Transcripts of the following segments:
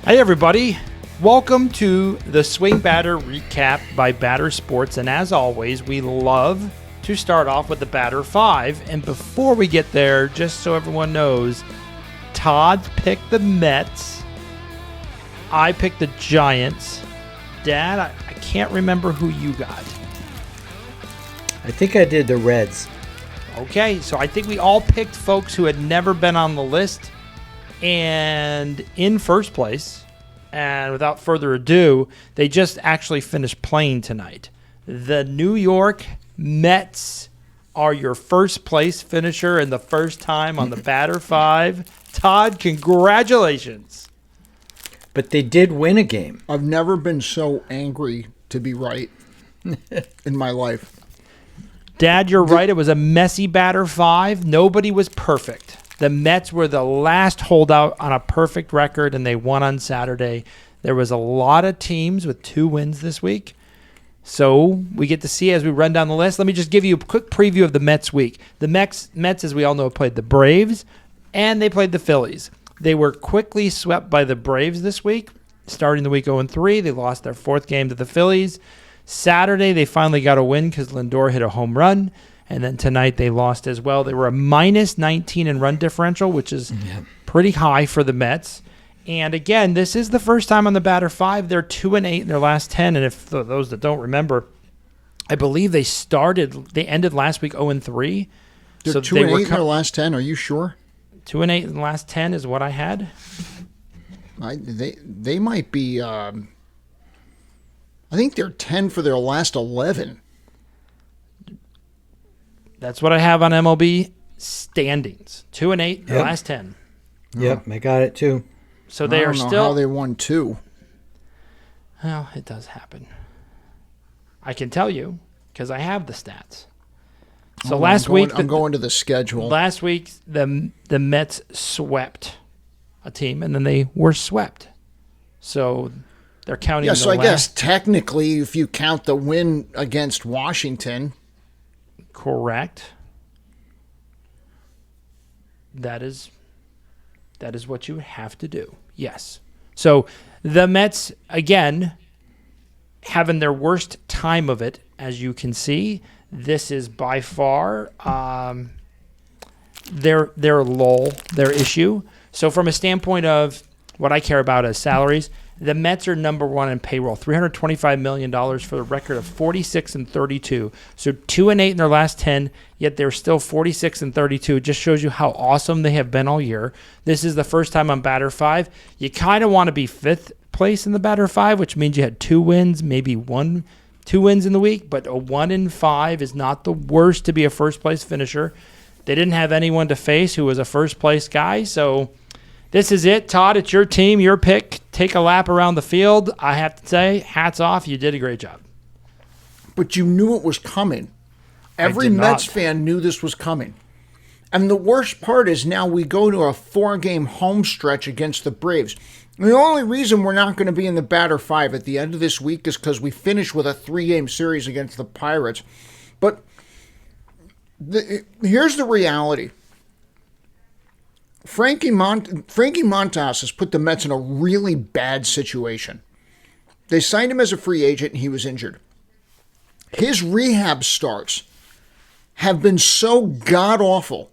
Hey everybody, welcome to the SwingBadder recap by Batter Sports, and as always, we love to start off with the Batter 5, and before we get there, just so everyone knows, Todd picked the Mets, I picked the Giants. Dad, I can't remember who you got. I think I did the Reds. Okay, so I think we all picked folks who had never been on the list. And in first place, and without further ado, they just actually finished playing tonight. The New York Mets are your first place finisher and the first time on the Batter 5. Todd, congratulations. But they did win a game. I've never been so angry to be right in my life. Dad, you're right. It was a messy Batter 5. Nobody was perfect. The Mets were the last holdout on a perfect record, and they won on Saturday. There was a lot of teams with 2 wins this week. So we get to see as we run down the list. Let me just give you a quick preview of the Mets week. The Mets, as we all know, played the Braves, and they played the Phillies. They were quickly swept by the Braves this week, starting the week 0-3. They lost their 4th game to the Phillies. Saturday, they finally got a win because Lindor hit a home run. And then tonight they lost as well. They were a minus 19 in run differential, which is pretty high for the Mets. And again, this is the first time on the Batter 5. They're 2-8 in their last 10. And if those that don't remember, I believe they ended last week 0-3. They're so 2-8 in their last 10. Are you sure? 2-8 in the last 10 is what I had. They might be. I think they're 10 for their last 11. That's what I have on MLB standings. 2-8, the last 10. Yep, I got it too. So they I are don't know still. how they won 2. Well, it does happen. I can tell you because I have the stats. So I'm going to the schedule. Last week, the Mets swept a team, and then they were swept. So they're counting. Yeah, so I guess technically, if you count the win against Washington. Correct. That is what you have to do. Yes. So the Mets, again, having their worst time of it, as you can see. This is by far their lull, their issue. So from a standpoint of what I care about as salaries, the Mets are number 1 in payroll, $325 million for a record of 46-32. So 2-8 in their last 10, yet they're still 46-32. It just shows you how awesome they have been all year. This is the first time on Batter 5. You kind of want to be 5th place in the Batter 5, which means you had 2 wins, maybe 2 wins in the week, but a 1-5 is not the worst to be a first-place finisher. They didn't have anyone to face who was a first-place guy, so this is it. Todd, it's your team, your pick. Take a lap around the field. I have to say, hats off. You did a great job. But you knew it was coming. Every Mets fan knew this was coming. And the worst part is now we go to a 4-game home stretch against the Braves. And the only reason we're not going to be in the Batter 5 at the end of this week is because we finish with a 3-game series against the Pirates. But here's the reality. Frankie Montas has put the Mets in a really bad situation. They signed him as a free agent and he was injured. His rehab starts have been so god-awful.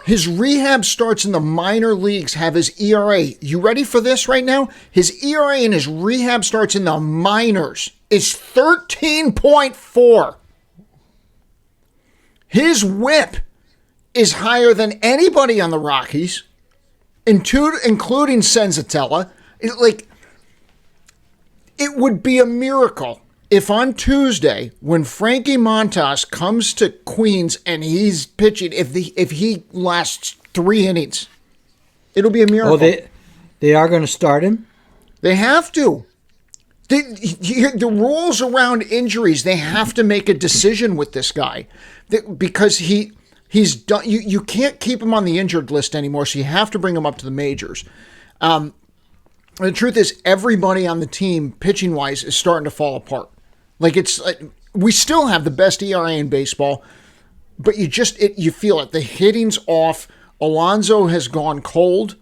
His rehab starts in the minor leagues have his ERA. You ready for this right now? His ERA in his rehab starts in the minors is 13.4. His whip is higher than anybody on the Rockies, including Senzatella. It would be a miracle if on Tuesday, when Frankie Montas comes to Queens and he's pitching, if he lasts 3 innings, it'll be a miracle. Oh, they are going to start him? They have to. The rules around injuries, they have to make a decision with this guy because he's done. You can't keep him on the injured list anymore, so you have to bring him up to the majors. The truth is, everybody on the team, pitching-wise, is starting to fall apart. We still have the best ERA in baseball, but you feel it. The hitting's off. Alonso has gone cold.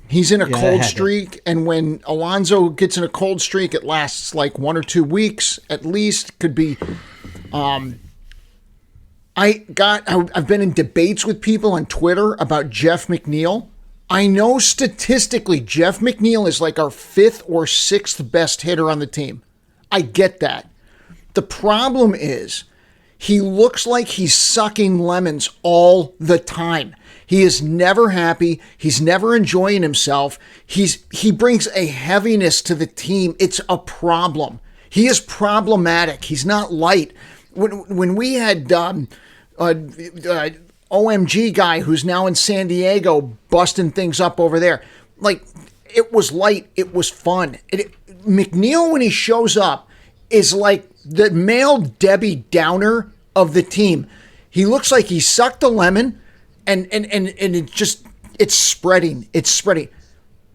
He's in a Yeah, I cold had streak, and when Alonso gets in a cold streak, it lasts like 1 or 2 weeks at least. Could be. I've been in debates with people on Twitter about Jeff McNeil. I know statistically Jeff McNeil is like our 5th or 6th best hitter on the team. I get that. The problem is he looks like he's sucking lemons all the time. He is never happy. He's never enjoying himself. He brings a heaviness to the team. It's a problem. He is problematic. He's not light. When we had OMG guy who's now in San Diego busting things up over there, like, it was light. It was fun. McNeil, when he shows up, is like the male Debbie Downer of the team. He looks like he sucked a lemon, and it's spreading. It's spreading.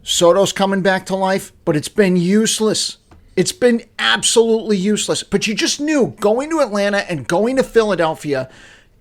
Soto's coming back to life, but it's been useless. It's been absolutely useless. But you just knew going to Atlanta and going to Philadelphia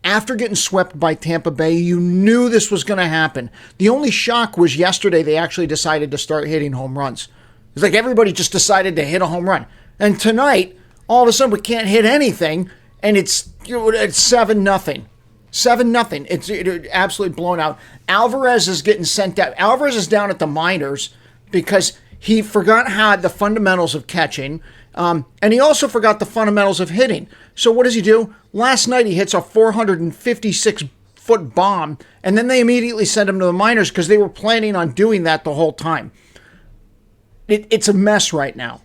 after getting swept by Tampa Bay, you knew this was going to happen. The only shock was yesterday they actually decided to start hitting home runs. It's like everybody just decided to hit a home run. And tonight, all of a sudden, we can't hit anything, and it's 7-0. 7-0. It's absolutely blown out. Alvarez is getting sent out. Alvarez is down at the minors because he forgot how the fundamentals of catching, and he also forgot the fundamentals of hitting. So what does he do? Last night he hits a 456-foot bomb, and then they immediately sent him to the minors because they were planning on doing that the whole time. It's a mess right now.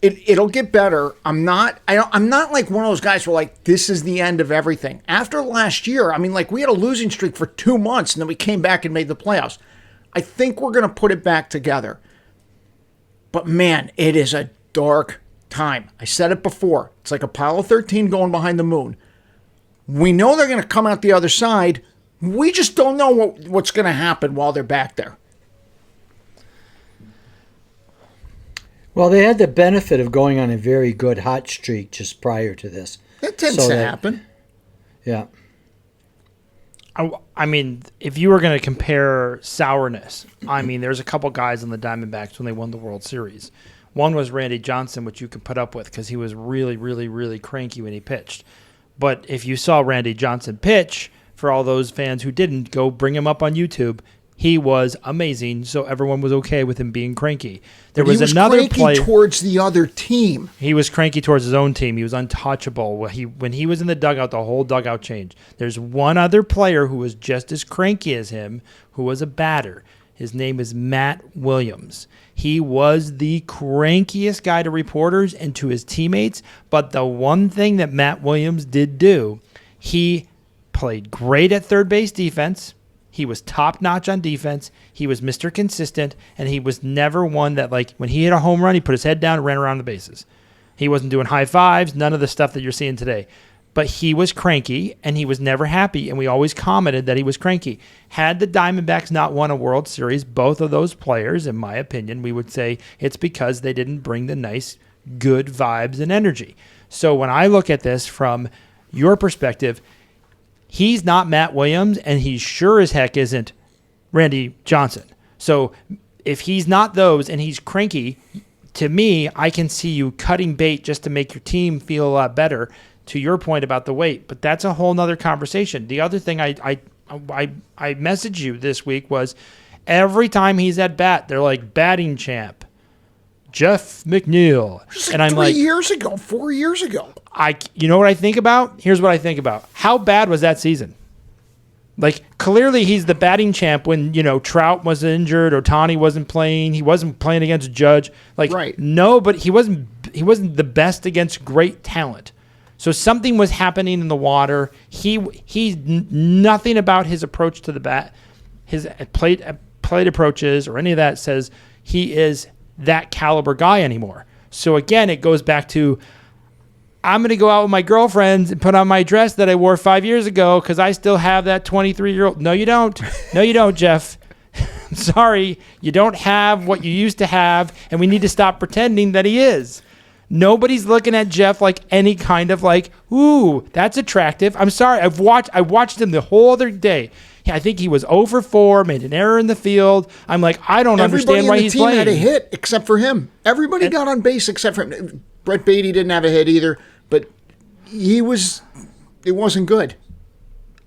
It'll get better. I'm not like one of those guys who are like, this is the end of everything. After last year, I mean, like, we had a losing streak for 2 months, and then we came back and made the playoffs. I think we're going to put it back together. But man, it is a dark time. I said it before. It's like Apollo 13 going behind the moon. We know they're going to come out the other side. We just don't know what's going to happen while they're back there. Well, they had the benefit of going on a very good hot streak just prior to this. That tends to happen. Yeah. I mean, if you were going to compare sourness, I mean, there's a couple guys on the Diamondbacks when they won the World Series. One was Randy Johnson, which you could put up with because he was really, really, really cranky when he pitched. But if you saw Randy Johnson pitch, for all those fans who didn't, go bring him up on YouTube. He was amazing, so everyone was okay with him being cranky. There was another player towards the other team. He was cranky towards his own team. He was untouchable. When he was in the dugout, the whole dugout changed. There's one other player who was just as cranky as him, who was a batter. His name is Matt Williams. He was the crankiest guy to reporters and to his teammates, but the one thing that Matt Williams did do, he played great at third base defense. He was top-notch on defense. He was Mr. Consistent, and he was never one that, like, when he hit a home run, he put his head down and ran around the bases. He wasn't doing high fives, none of the stuff that you're seeing today. But he was cranky, and he was never happy, and we always commented that he was cranky. Had the Diamondbacks not won a World Series, both of those players, in my opinion, we would say it's because they didn't bring the nice, good vibes and energy. So when I look at this from your perspective, he's not Matt Williams, and he sure as heck isn't Randy Johnson. So if he's not those and he's cranky, to me, I can see you cutting bait just to make your team feel a lot better, to your point about the weight. But that's a whole nother conversation. The other thing I messaged you this week was every time he's at bat, they're like, batting champ, Jeff McNeil. And I'm like, 4 years ago. You know what I think about? Here's what I think about. How bad was that season? Like, clearly he's the batting champ when, Trout was injured or Tani wasn't playing. He wasn't playing against Judge. Like, right. No, but he wasn't the best against great talent. So something was happening in the water. He's nothing about his approach to the bat, his plate approaches or any of that says he is that caliber guy anymore. So again, it goes back to, I'm going to go out with my girlfriends and put on my dress that I wore 5 years ago because I still have that 23-year-old. No, you don't. No, you don't, Jeff. I'm sorry. You don't have what you used to have, and we need to stop pretending that he is. Nobody's looking at Jeff like any kind of like, ooh, that's attractive. I'm sorry. I watched him the whole other day. I think he was 0 for 4, made an error in the field. I'm like, I don't understand why he's playing. Everybody on the team had a hit except for him. Everybody got on base except for him. Brett Beatty didn't have a hit either, but it wasn't good.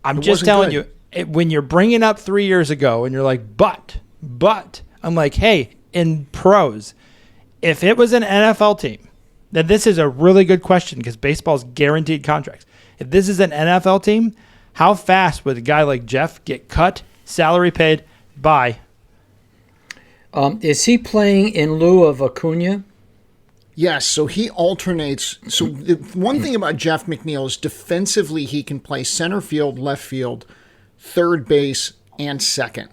I'm just telling you, when you're bringing up 3 years ago and you're like, but, I'm like, hey, in pros, if it was an NFL team, then this is a really good question because baseball's guaranteed contracts. If this is an NFL team, how fast would a guy like Jeff get cut, salary paid, bye? Is he playing in lieu of Acuna? Yes, so he alternates. So the one thing about Jeff McNeil is defensively he can play center field, left field, third base, and second.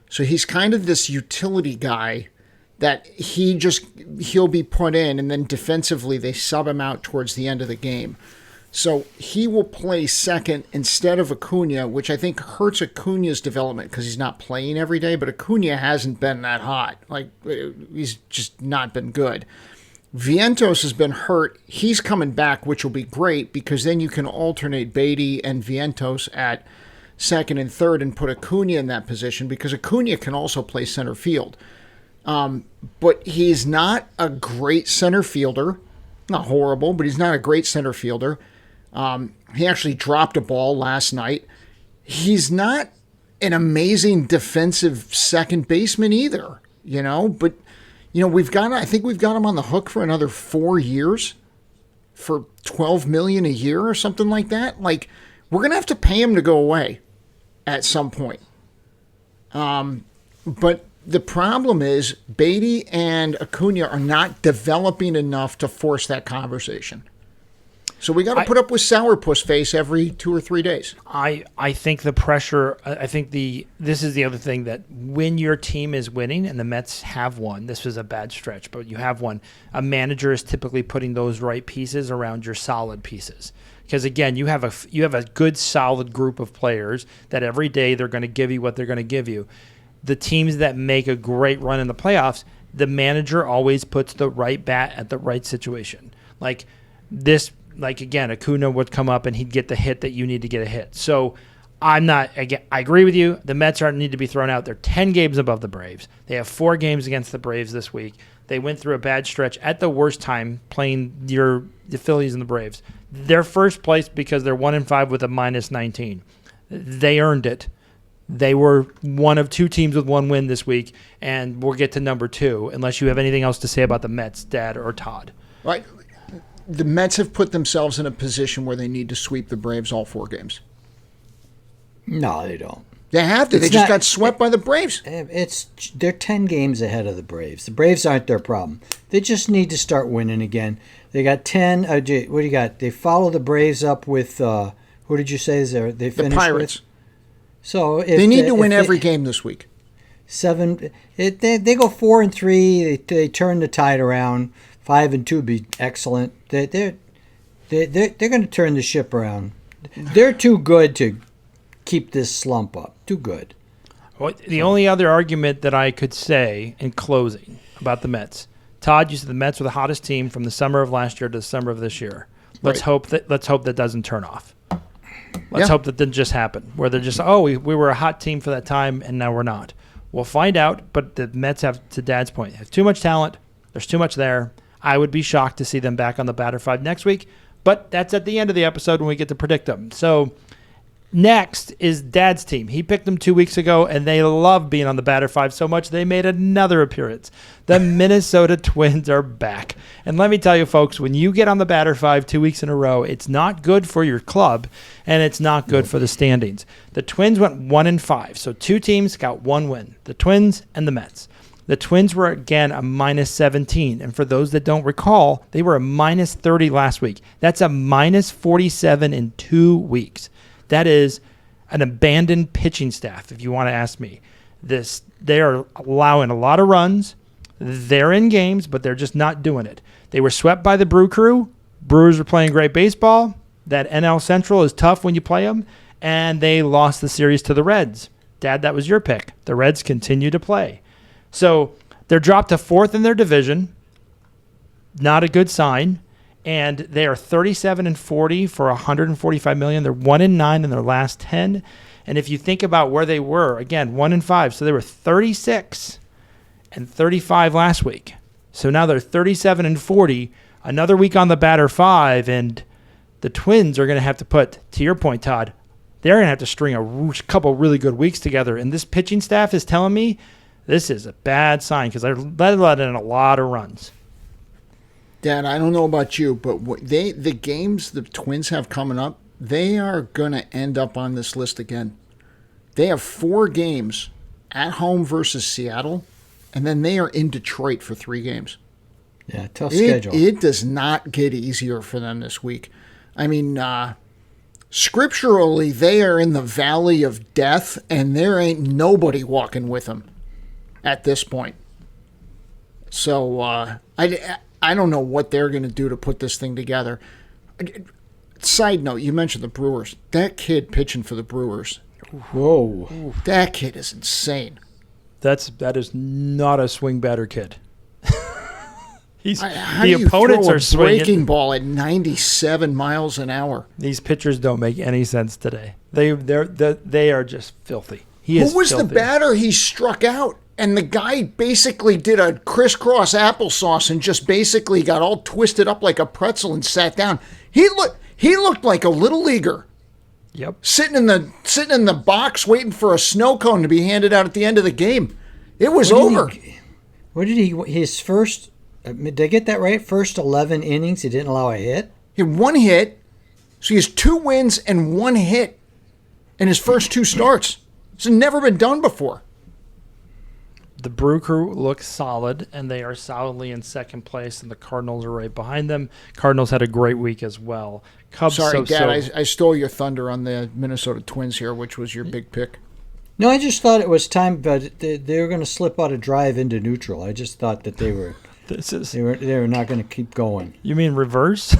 So he's kind of this utility guy that he'll be put in, and then defensively they sub him out towards the end of the game. So he will play second instead of Acuna, which I think hurts Acuna's development because he's not playing every day, but Acuna hasn't been that hot. Like, he's just not been good. Vientos has been hurt. He's coming back, which will be great because then you can alternate Beatty and Vientos at second and third and put Acuna in that position because Acuna can also play center field. But he's not a great center fielder. Not horrible, but he's not a great center fielder. He actually dropped a ball last night. He's not an amazing defensive second baseman either, but I think we've got him on the hook for another 4 years for $12 million a year or something like that. Like, we're going to have to pay him to go away at some point. But the problem is Beatty and Acuna are not developing enough to force that conversation. So we got to put up with sourpuss face every 2 or 3 days. I think the pressure. This is the other thing that when your team is winning and the Mets have won, this was a bad stretch, but you have won. A manager is typically putting those right pieces around your solid pieces. Because again, you have a good solid group of players that every day they're going to give you what they're going to give you. The teams that make a great run in the playoffs, the manager always puts the right bat at the right situation. Like this. Like, again, Acuna would come up and he'd get the hit that you need to get a hit. So I agree with you. The Mets need to be thrown out. They're 10 games above the Braves. They have 4 games against the Braves this week. They went through a bad stretch at the worst time playing the Phillies and the Braves. They're first place because they're 1-5 with a -19. They earned it. They were one of 2 teams with 1 win this week, and we'll get to number 2 unless you have anything else to say about the Mets, Dad or Todd. Right. The Mets have put themselves in a position where they need to sweep the Braves all 4 games. No, they don't. They have to. They just got swept by the Braves. They're 10 games ahead of the Braves. The Braves aren't their problem. They just need to start winning again. They got 10. What do you got? They follow the Braves up with who did you say is there? They the Pirates. With? So they need to win every game this week. 7. They go 4-3. They turn the tide around. 5-2 would be excellent. They're going to turn the ship around. They're too good to keep this slump up. Too good. Well, the only other argument that I could say in closing about the Mets, Todd, you said the Mets were the hottest team from the summer of last year to the summer of this year. Let's hope that doesn't turn off. Let's hope that didn't just happen, where they're just, we were a hot team for that time and now we're not. We'll find out, but the Mets have, to Dad's point, have too much talent. There's too much there. I would be shocked to see them back on the batter 5 next week, but that's at the end of the episode when we get to predict them. So next is Dad's team. He picked them 2 weeks ago, and they love being on the batter 5 so much they made another appearance. The Minnesota Twins are back. And let me tell you, folks, when you get on the batter 5 2 weeks in a row, it's not good for your club, and it's not good for the standings. The Twins went 1-5, so 2 teams got 1 win, the Twins and the Mets. The Twins were, again, a -17. And for those that don't recall, they were a -30 last week. That's a -47 in 2 weeks. That is an abandoned pitching staff, if you want to ask me. They are allowing a lot of runs. They're in games, but they're just not doing it. They were swept by the Brew Crew. Brewers were playing great baseball. That NL Central is tough when you play them. And they lost the series to the Reds. Dad, that was your pick. The Reds continue to play. So they're dropped to 4th in their division. Not a good sign. And they are 37-40 for $145 million. They're 1-9 in their last 10. And if you think about where they were, again, 1-5, so they were 36 and 35 last week. So now they're 37 and 40, another week on the batter 5, and the Twins are going to have to put, to your point, Todd, they're going to have to string a couple really good weeks together. And this pitching staff is telling me this is a bad sign because they're letting in a lot of runs. Dad, I don't know about you, but the games the Twins have coming up, they are going to end up on this list again. They have 4 games at home versus Seattle, and then they are in Detroit for 3 games. Yeah, tough schedule. It does not get easier for them this week. I mean, scripturally, they are in the valley of death, and there ain't nobody walking with them at this point. So I don't know what they're going to do to put this thing together. Side note, you mentioned the Brewers. That kid pitching for the Brewers. Whoa. That kid is insane. That is not a SwingBadder kid. How The do you opponents throw are a swinging. breaking ball at 97 miles an hour? These pitchers don't make any sense today. They are just filthy. Who was the batter he struck out? And the guy basically did a crisscross applesauce and just basically got all twisted up like a pretzel and sat down. He looked like a little leaguer. Yep. Sitting in the box waiting for a snow cone to be handed out at the end of the game. It was over. His first, did I get that right? First 11 innings, he didn't allow a hit? He had 1 hit, so he has 2 wins and 1 hit in his first 2 starts. It's never been done before. The Brew Crew looks solid, and they are solidly in second place, and the Cardinals are right behind them. Cardinals had a great week as well. Cubs, Sorry, Dad, I stole your thunder on the Minnesota Twins here, which was your big pick. No, I just thought it was time, but they were going to slip out a drive into neutral. I just thought that they were not going to keep going. You mean reverse?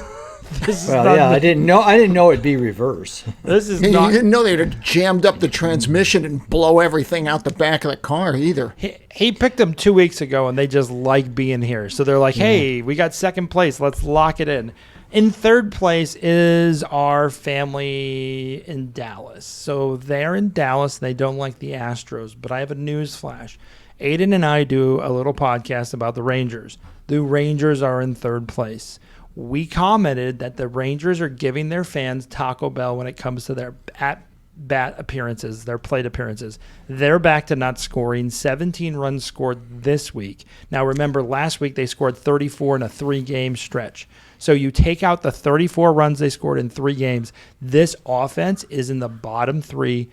I didn't know it'd be reverse. This is You not. didn't know they'd have jammed up the transmission and blow everything out the back of the car either. He picked them 2 weeks ago, and they just like being here. So they're like, hey, we got second place. Let's lock it in. In third place is our family in Dallas. So they're in Dallas. They don't like the Astros. But I have a news flash. Aiden and I do a little podcast about the Rangers. The Rangers are in third place. We commented that the Rangers are giving their fans Taco Bell when it comes to their at-bat appearances, their plate appearances. They're back to not scoring. 17 runs scored this week. Now, remember, last week they scored 34 in a 3-game stretch. So you take out the 34 runs they scored in 3 games, this offense is in the bottom 3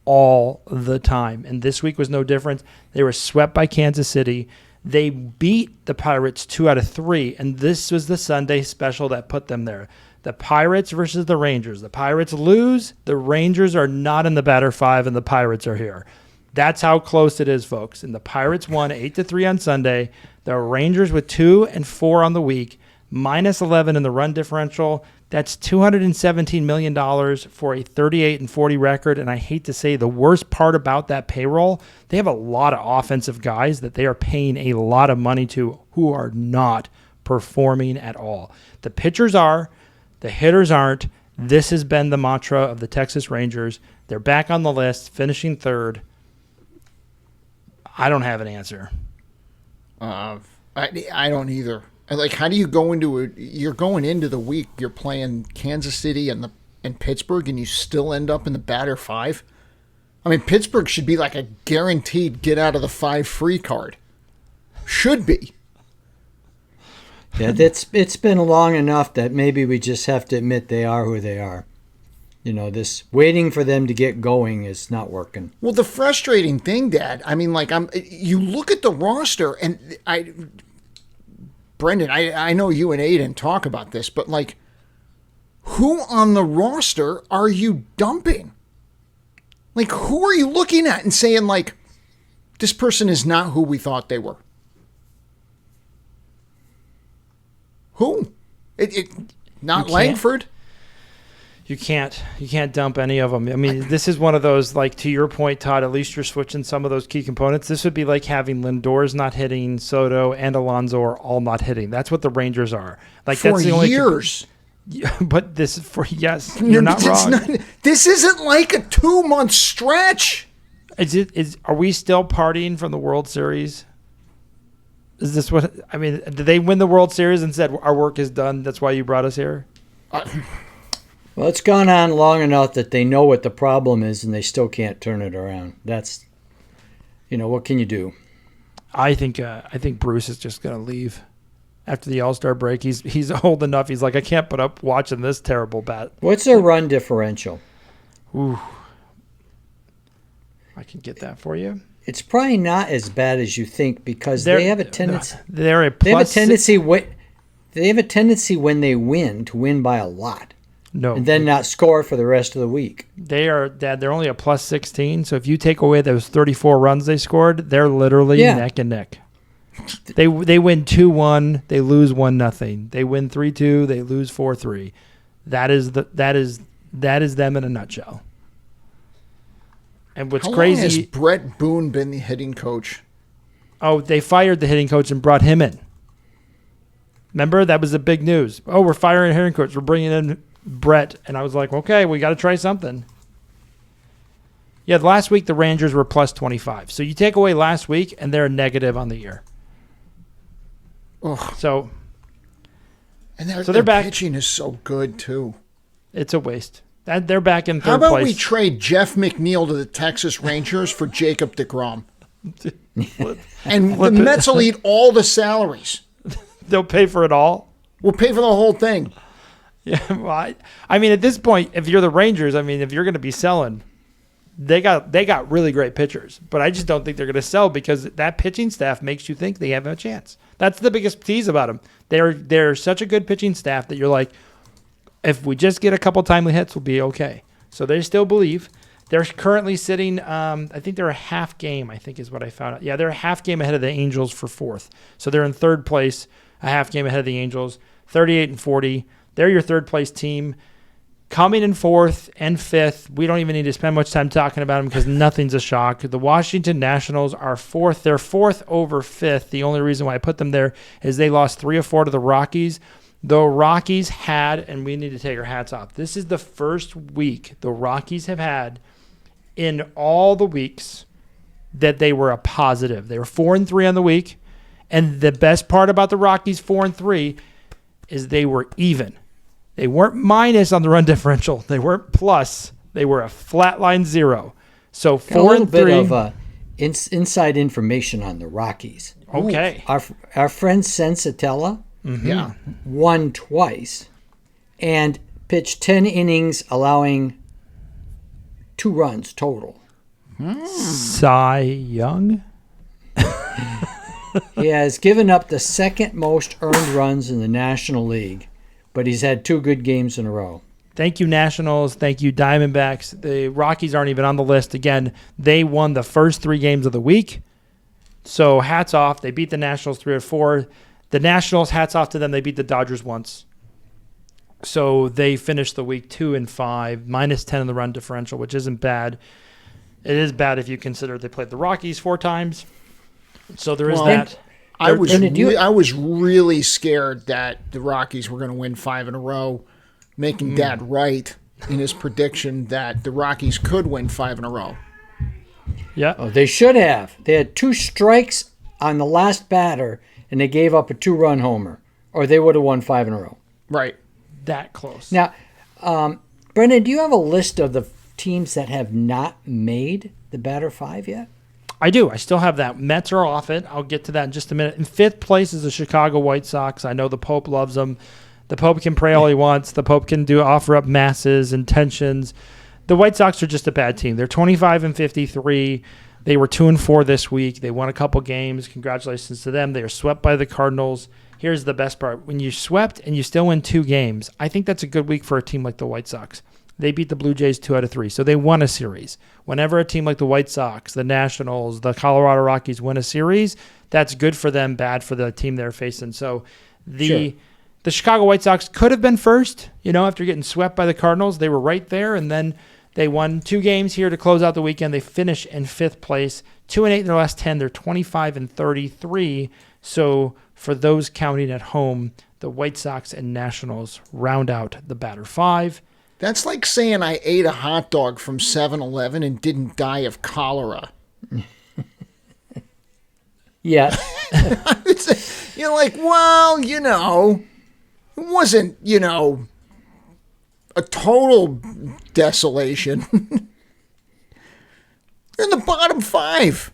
all the time. And this week was no different. They were swept by Kansas City. They beat the Pirates 2 out of 3, and this was the Sunday special that put them there. The Pirates versus the Rangers. The Pirates lose. The Rangers are not in the batter 5, and the Pirates are here. That's how close it is, folks. And the Pirates won 8-3 on Sunday. The Rangers with 2 and 4 on the week, minus 11 in the run differential. That's $217 million for a 38-40 record. And I hate to say, the worst part about that payroll, they have a lot of offensive guys that they are paying a lot of money to who are not performing at all. The pitchers are, the hitters aren't. This has been the mantra of the Texas Rangers. They're back on the list, finishing third. I don't have an answer. I don't either. Like, how do you go into it? You're going into the week, you're playing Kansas City and Pittsburgh, and you still end up in the batter 5? I mean, Pittsburgh should be like a guaranteed get out of the 5 free card. Should be. Yeah, it's been long enough that maybe we just have to admit they are who they are. You know, this waiting for them to get going is not working. Well, the frustrating thing, Dad, I mean, like, you look at the roster, and Brendan, I know you and Aiden talk about this, but, like, who on the roster are you dumping? Like, who are you looking at and saying, like, this person is not who we thought they were? Who? Not Langford? You can't dump any of them. I mean, this is one of those, like, to your point, Todd, at least you're switching some of those key components. This would be like having Lindor's not hitting, Soto and Alonso are all not hitting. That's what the Rangers are. Like, For that's the only years. But this is for yes, you're not wrong. This isn't like a 2-month stretch. Are we still partying from the World Series? Is this what I mean? Did they win the World Series and said our work is done? That's why you brought us here. Well, it's gone on long enough that they know what the problem is and they still can't turn it around. That's, what can you do? I think Bruce is just going to leave after the All-Star break. He's old enough. He's like, I can't put up watching this terrible bat. What's their run differential? Ooh, I can get that for you. It's probably not as bad as you think because they have a tendency. They have a tendency when they win to win by a lot. No, and then not score for the rest of the week. They're only a plus 16. So if you take away those 34 runs they scored, they're literally neck and neck. They win 2-1, they lose 1-0. They win 3-2, they lose 4-3. That is them in a nutshell. And what's crazy? How long has Brett Boone been the hitting coach? Oh, they fired the hitting coach and brought him in. Remember, that was the big news. Oh, we're firing a hitting coach. We're bringing in Brett. And I was like, okay, we got to try something. Yeah, last week the Rangers were plus 25. So you take away last week, and they're negative on the year. Oh, so their back. Pitching is so good too. It's a waste. They're back in third place. How about we trade Jeff McNeil to the Texas Rangers for Jacob deGrom? And the Mets will eat all the salaries. They'll pay for it all? We'll pay for the whole thing. Yeah, well, I mean, at this point, if you're the Rangers, I mean, if you're going to be selling, they got really great pitchers. But I just don't think they're going to sell because that pitching staff makes you think they have a chance. That's the biggest tease about them. They're such a good pitching staff that you're like, if we just get a couple timely hits, we'll be okay. So they still believe. They're currently sitting, I think they're a half game, I think is what I found out. Yeah, they're a half game ahead of the Angels for fourth. So they're in third place, a half game ahead of the Angels, 38-40. They're your third place team. Coming in fourth and fifth, we don't even need to spend much time talking about them because nothing's a shock. The Washington Nationals are fourth. They're fourth over fifth. The only reason why I put them there is they lost 3 of 4 to the Rockies. The Rockies had, and we need to take our hats off, this is the first week the Rockies have had in all the weeks that they were a positive. They were 4-3 on the week, and the best part about the Rockies 4-3 is they were even. They weren't minus on the run differential. They weren't plus. They were a flat line 0. So 4-3. A little bit of inside information on the Rockies. Okay. Our friend Sensatella won twice and pitched 10 innings, allowing 2 runs total. Cy Young? He has given up the second most earned runs in the National League, but he's had 2 good games in a row. Thank you, Nationals. Thank you, Diamondbacks. The Rockies aren't even on the list. Again, they won the first 3 games of the week. So hats off. They beat the Nationals 3-4. The Nationals, hats off to them. They beat the Dodgers once. So they finished the week 2-5, minus 10 in the run differential, which isn't bad. It is bad if you consider they played the Rockies 4 times. So there is that. I was really scared that the Rockies were going to win 5 in a row, making Dad right in his prediction that the Rockies could win 5 in a row. Yeah. Oh, they should have. They had 2 strikes on the last batter, and they gave up a 2-run homer, or they would have won 5 in a row. Right. That close. Now, Brendan, do you have a list of the teams that have not made the batter 5 yet? I do. I still have that. Mets are off it. I'll get to that in just a minute. In 5th place is the Chicago White Sox. I know the Pope loves them. The Pope can pray all he wants. The Pope can offer up masses, intentions. The White Sox are just a bad team. They're 25-53. They were 2-4 this week. They won a couple games. Congratulations to them. They are swept by the Cardinals. Here's the best part. When you swept and you still win 2 games, I think that's a good week for a team like the White Sox. They beat the Blue Jays 2 out of 3, so they won a series. Whenever a team like the White Sox, the Nationals, the Colorado Rockies win a series, that's good for them, bad for the team they're facing. So the Chicago White Sox could have been first, after getting swept by the Cardinals. They were right there, and then They won 2 games here to close out the weekend. They finish in 5th place, 2-8 in their last 10. They're 25-33. So for those counting at home, the White Sox and Nationals round out the batter 5. That's like saying I ate a hot dog from 7-Eleven and didn't die of cholera. Yeah. You're like, well, it wasn't, a total desolation. You're in the bottom 5.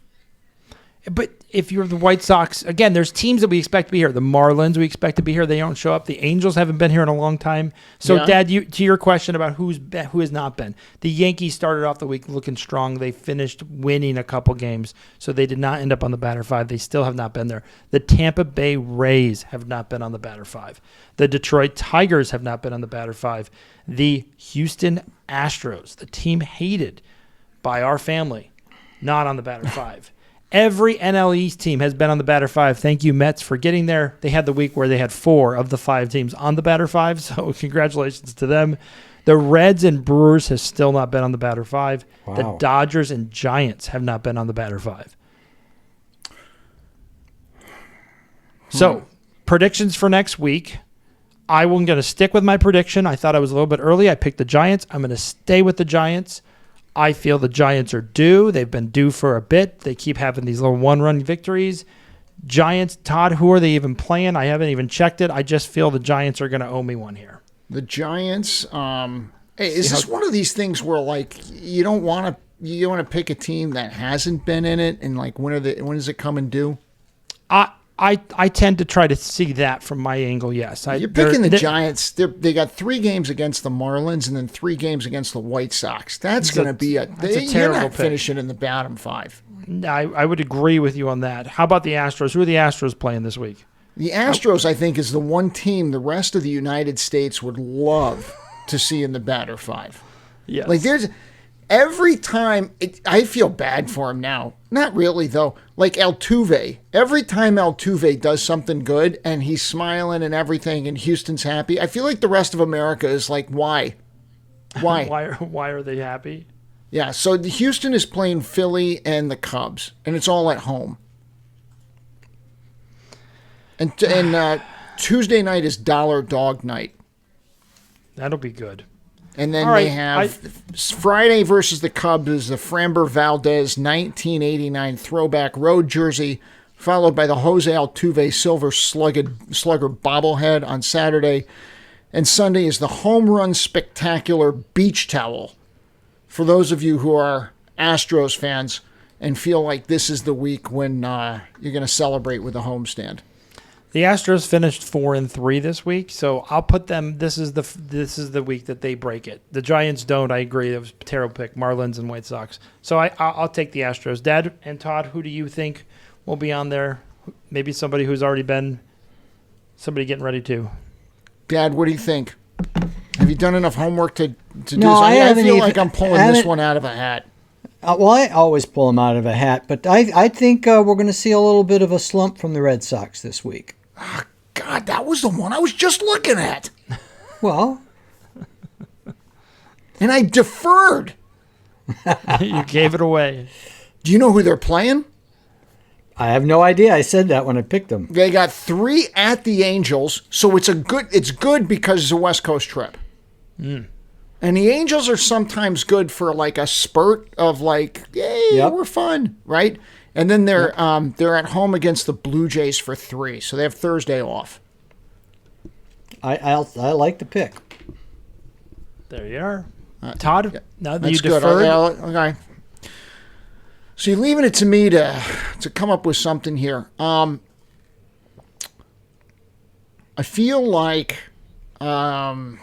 But if you're the White Sox, again, there's teams that we expect to be here. The Marlins, we expect to be here. They don't show up. The Angels haven't been here in a long time. So, Yeah. Dad, to your question about who has not been, the Yankees started off the week looking strong. They finished winning a couple games, so they did not end up on the batter 5. They still have not been there. The Tampa Bay Rays have not been on the batter 5. The Detroit Tigers have not been on the batter 5. The Houston Astros, the team hated by our family, not on the batter 5. Every NL East team has been on the batter 5. Thank you, Mets, for getting there. They had the week where they had 4 of the 5 teams on the batter 5, so congratulations to them. The Reds and Brewers have still not been on the batter 5. Wow. The Dodgers and Giants have not been on the batter 5. So, predictions for next week. I'm going to stick with my prediction. I thought I was a little bit early. I picked the Giants. I'm going to stay with the Giants. I feel the Giants are due. They've been due for a bit. They keep having these little one-run victories. Giants, Todd, who are they even playing? I haven't even checked it. I just feel the Giants are going to owe me one here. The Giants, is this one of these things where, like, you want to pick a team that hasn't been in it, and, like, when is it coming due? I tend to try to see that from my angle, yes. You're picking the Giants. They got 3 games against the Marlins and then 3 games against the White Sox. That's going to be a terrible you're not pick. finishing in the bottom 5. I would agree with you on that. How about the Astros? Who are the Astros playing this week? The Astros, I think, is the one team the rest of the United States would love to see in the batter 5. Yes. Like, there's every time I feel bad for him now. Not really, though. Like Altuve. Every time Altuve does something good and he's smiling and everything and Houston's happy, I feel like the rest of America is like, why? Why? Why are they happy? Yeah, so the Houston is playing Philly and the Cubs, and it's all at home. And Tuesday night is Dollar Dog Night. That'll be good. And then All right, they have Friday versus the Cubs is the Framber Valdez 1989 throwback road jersey, followed by the Jose Altuve Silver Slugger bobblehead on Saturday. And Sunday is the Home Run Spectacular beach towel. For those of you who are Astros fans and feel like this is the week when you're going to celebrate with a homestand. The Astros finished 4-3 this week, so I'll put them. This is the week that they break it. The Giants don't. I agree. It was a terrible pick. Marlins and White Sox. So I'll take the Astros. Dad and Todd, who do you think will be on there? Maybe somebody who's already been. Somebody getting ready to. Dad, what do you think? Have you done enough homework to do something? I feel like I'm pulling this one out of a hat. Well, I always pull them out of a hat, but I think we're going to see a little bit of a slump from the Red Sox this week. Oh, God, that was the one I was just looking at. Well. And I deferred. You gave it away. Do you know who they're playing? I have no idea. I said that when I picked them. They got 3 at the Angels, so it's good because it's a West Coast trip. Mm. And the Angels are sometimes good for like a spurt of like, yay, we're fun, right? And then they're at home against the Blue Jays for 3, so they have Thursday off. I like the pick. There you are, Todd. Yeah, now that that's you good. deferred, Okay. So you're leaving it to me to come up with something here. I feel like, I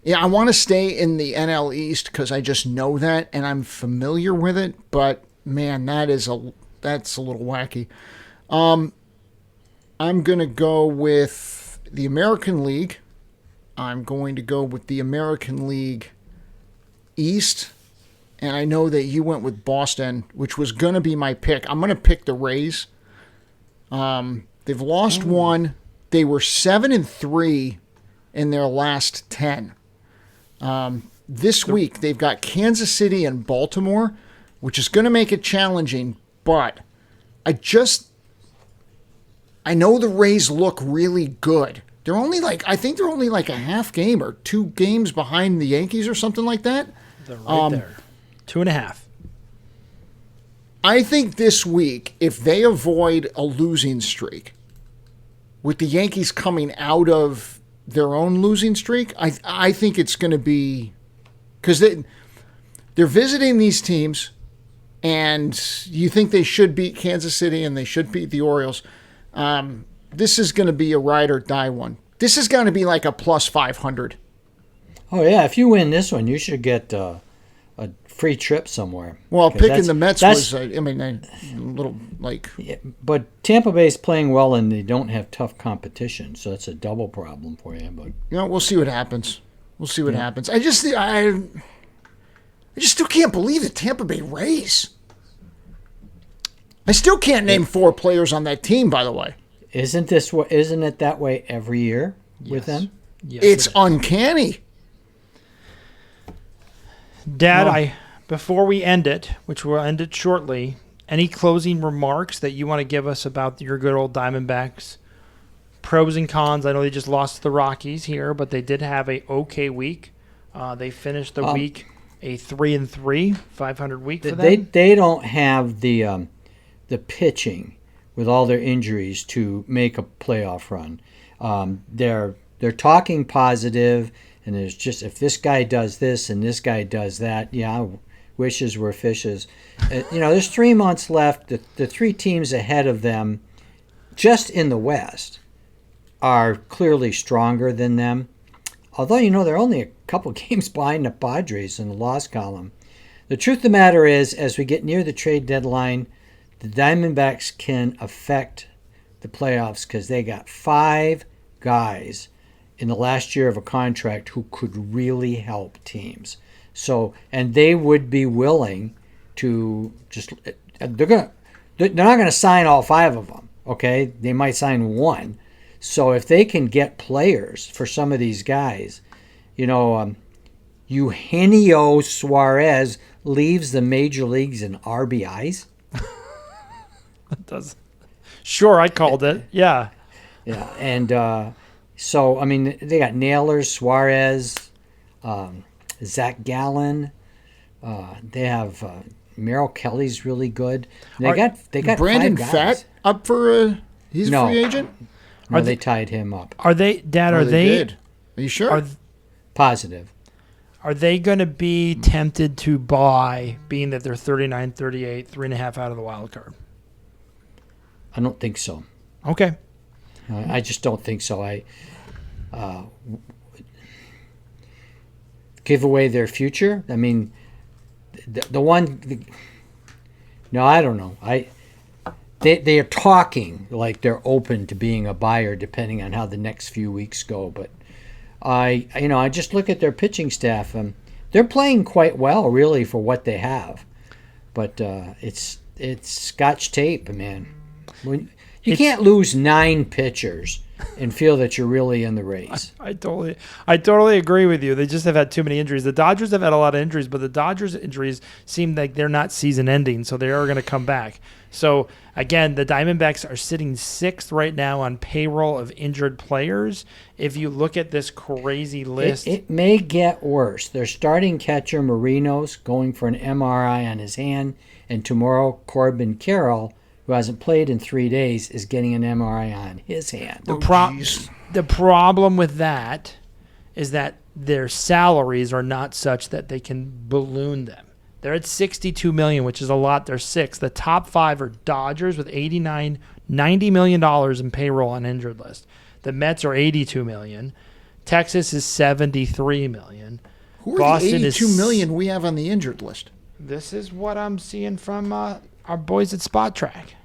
want to stay in the NL East because I just know that and I'm familiar with it. But man, that's a little wacky. I'm gonna go with the American League. I'm going to go with the American League East. And I know that you went with Boston, which was going to be my pick. I'm going to pick the Rays. They've lost 1. They were 7-3 in their last 10. This week, they've got Kansas City and Baltimore, which is going to make it challenging, but I know the Rays look really good. I think they're only like a half game or 2 games behind the Yankees or something like that. They're right there. 2.5. I think this week, if they avoid a losing streak, with the Yankees coming out of their own losing streak, I think it's going to be, because they're visiting these teams, and you think they should beat Kansas City and they should beat the Orioles. This is going to be a ride or die one. This is going to be like a plus 500. Oh, yeah. If you win this one, you should get a free trip somewhere. Well, picking the Mets was, a little like... Yeah, but Tampa Bay's playing well, and they don't have tough competition, so it's a double problem for you. But we'll see what happens. I just still can't believe the Tampa Bay Rays. I still can't name 4 players on that team, by the way. Isn't it that way every year with them? Yes, it's uncanny. Dad, before we end it, which we'll end it shortly, any closing remarks that you want to give us about your good old Diamondbacks? Pros and cons. I know they just lost to the Rockies here, but they did have a okay week. They finished the week a 3-3, 500 week for them. They don't have the pitching with all their injuries to make a playoff run. They're talking positive, and there's just, if this guy does this and this guy does that, wishes were fishes. There's 3 months left. The 3 teams ahead of them, just in the West, are clearly stronger than them. Although, they're only a couple games behind the Padres in the loss column. The truth of the matter is, as we get near the trade deadline, the Diamondbacks can affect the playoffs because they got 5 guys in the last year of a contract who could really help teams. So, and they would be willing to they're not going to sign all 5 of them, okay? They might sign 1. So if they can get players for some of these guys, Eugenio Suarez leaves the major leagues in RBIs. It does. Sure, I called it. Yeah. Yeah, and so, they got Naylor, Suarez, Zach Gallen. They have Merrill Kelly's really good. They got Brandon 5 guys. Pfaadt up for he's a free agent? No, they tied him up. Are they, Dad, Are you sure? Positive. Are they going to be tempted to buy, being that they're 39, 38, 3.5 out of the wild card? I don't think so. Okay. I just don't think so. Give away their future? I don't know. They are talking like they're open to being a buyer depending on how the next few weeks go. But I just look at their pitching staff. They're playing quite well, really, for what they have. But it's Scotch tape, man. You can't lose 9 pitchers and feel that you're really in the race. I totally agree with you. They just have had too many injuries. The Dodgers have had a lot of injuries, but the Dodgers' injuries seem like they're not season-ending, so they are going to come back. So, again, the Diamondbacks are sitting 6th right now on payroll of injured players. If you look at this crazy list... It may get worse. Their starting catcher, Marino's, going for an MRI on his hand, and tomorrow, Corbin Carroll, who hasn't played in 3 days, is getting an MRI on his hand. The problem with that is that their salaries are not such that they can balloon them. They're at $62 million, which is a lot. They're 6th. The top 5 are Dodgers with $90 million in payroll on injured list. The Mets are $82 million. Texas is $73 million. Who are Boston the $82 million we have on the injured list? This is what I'm seeing from our boys at Spot Track.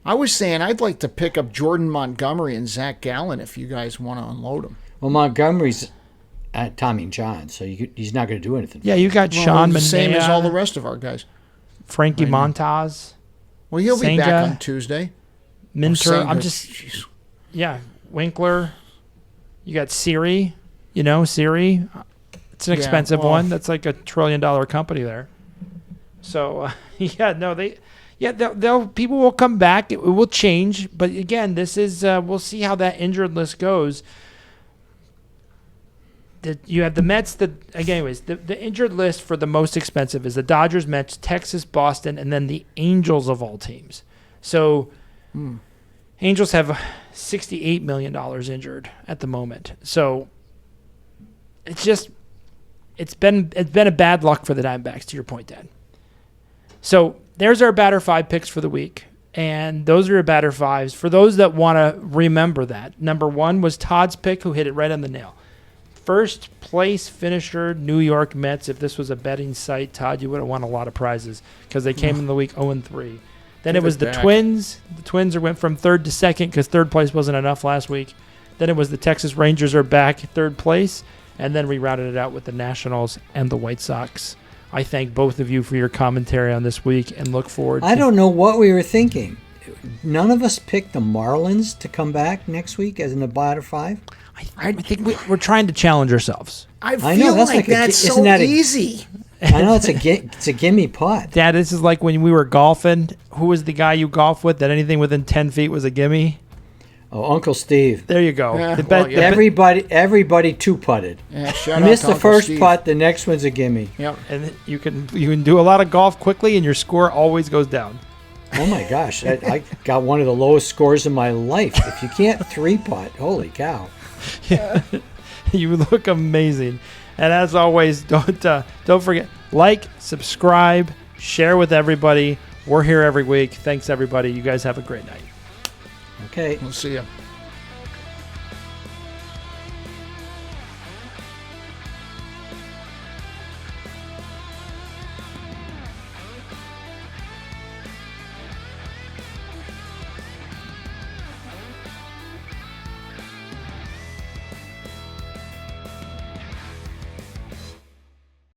I was saying I'd like to pick up Jordan Montgomery and Zach Gallen if you guys want to unload them. Well, Montgomery's at Tommy John, so he's not going to do anything. Yeah, you got Sean the Manaea, same as all the rest of our guys. Frankie Montas. Well, he'll be back on Tuesday. Minter. Winkler. You got Siri. Siri. It's an Yeah, expensive well- one. That's like $1 trillion company there. So they'll people will come back. It will change, but again, this is we'll see how that injured list goes. You have the Mets. Anyways, the injured list for the most expensive is the Dodgers, Mets, Texas, Boston, and then the Angels of all teams. So Angels have $68 million injured at the moment. So it's been a bad luck for the Diamondbacks, to your point, Dad. So there's our batter 5 picks for the week. And those are your batter 5s. For those that want to remember that, number 1 was Todd's pick, who hit it right on the nail. First place finisher, New York Mets. If this was a betting site, Todd, you would have won a lot of prizes because they came in the week 0-3. Then it was the Twins. The Twins went from 3rd to 2nd because 3rd place wasn't enough last week. Then it was the Texas Rangers are back 3rd place. And then we rounded it out with the Nationals and the White Sox. I thank both of you for your commentary on this week and look forward to... I don't know what we were thinking. None of us picked the Marlins to come back next week as in the batter 5. I think we're trying to challenge ourselves. I know, feel that's like like that's isn't so that easy. I know it's a gimme putt. Dad, this is like when we were golfing. Who was the guy you golf with that anything within 10 feet was a gimme? Oh, Uncle Steve. There you go. Yeah, Everybody 2-putted. Yeah, shout You out missed to the Uncle first Steve. putt, the next one's a gimme. Yep. And you can do a lot of golf quickly, and your score always goes down. Oh my gosh, I got one of the lowest scores in my life. If you can't 3-putt, holy cow. You look amazing. And as always, don't forget, like, subscribe, share with everybody. We're here every week. Thanks, everybody. You guys have a great night. Okay. We'll see you.